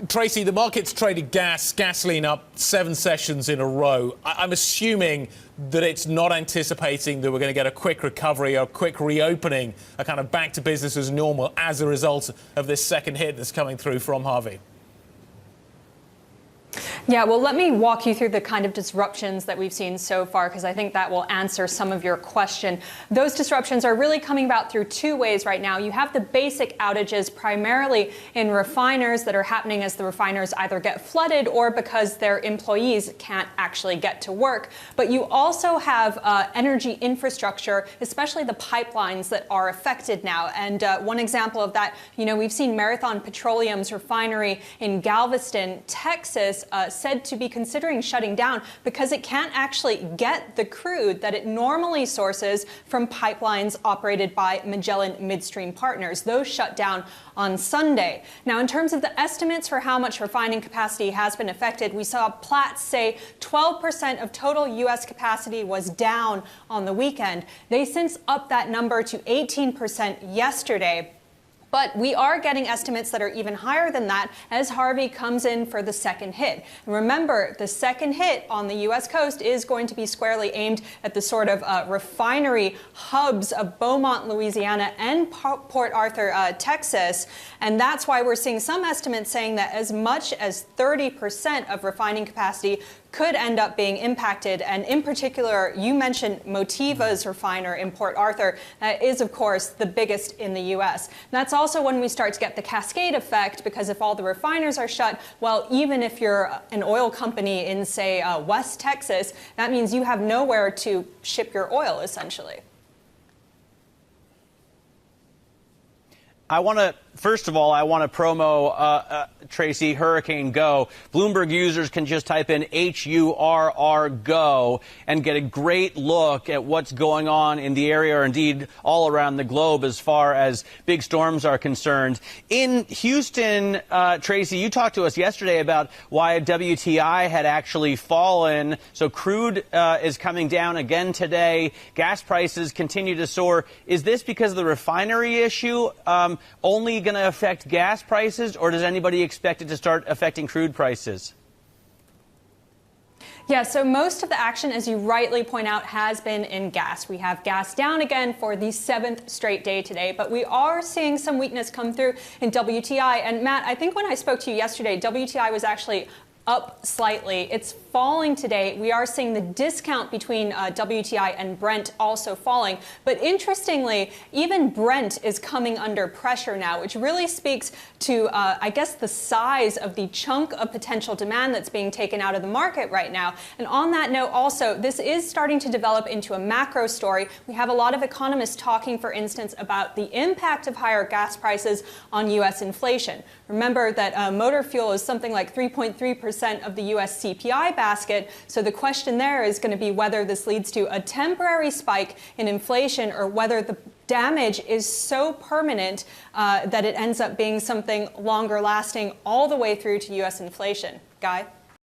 Tracy, the market's traded gasoline up 7 sessions in a row. I'm assuming that it's not anticipating that we're going to get a quick recovery or a quick reopening, a kind of back to business as normal as a result of this second hit that's coming through from Harvey. Yeah, well, let me walk you through the kind of disruptions that we've seen so far, because I think that will answer some of your question. Those disruptions are really coming about through 2 ways right now. You have the basic outages primarily in refiners that are happening as the refiners either get flooded or because their employees can't actually get to work. But you also have energy infrastructure, especially the pipelines that are affected now. And one example of that, we've seen Marathon Petroleum's refinery in Galveston, Texas, said to be considering shutting down because it can't actually get the crude that it normally sources from pipelines operated by Magellan Midstream Partners. Those shut down on Sunday. Now, in terms of the estimates for how much refining capacity has been affected, we saw Platts say 12% of total U.S. capacity was down on the weekend. They since upped that number to 18% yesterday. But we are getting estimates that are even higher than that as Harvey comes in for the second hit. And remember, the second hit on the U.S. coast is going to be squarely aimed at the sort of refinery hubs of Beaumont, Louisiana, and Port Arthur, Texas. And that's why we're seeing some estimates saying that as much as 30% of refining capacity could end up being impacted. And in particular, you mentioned Motiva's refiner in Port Arthur. That is, of course, the biggest in the U.S. That's also when we start to get the cascade effect, because if all the refiners are shut, well, even if you're an oil company in, say, West Texas, that means you have nowhere to ship your oil, essentially. First of all, I want to promo, Tracy, Hurricane Go. Bloomberg users can just type in HURR Go and get a great look at what's going on in the area, or indeed all around the globe as far as big storms are concerned. In Houston, Tracy, you talked to us yesterday about why WTI had actually fallen. So crude is coming down again today. Gas prices continue to soar. Is this because of the refinery issue only going to affect gas prices, or does anybody expect it to start affecting crude prices? Yeah, so most of the action, as you rightly point out, has been in gas. We have gas down again for the 7th straight day today, but we are seeing some weakness come through in WTI. And Matt, I think when I spoke to you yesterday, WTI was actually up slightly. It's falling today. We are seeing the discount between WTI and Brent also falling. But interestingly, even Brent is coming under pressure now, which really speaks to, I guess, the size of the chunk of potential demand that's being taken out of the market right now. And on that note, also, this is starting to develop into a macro story. We have a lot of economists talking, for instance, about the impact of higher gas prices on U.S. inflation. Remember that motor fuel is something like 3.3% of the U.S. CPI basket. So the question there is going to be whether this leads to a temporary spike in inflation or whether the damage is so permanent that it ends up being something longer lasting all the way through to U.S. inflation. Guy?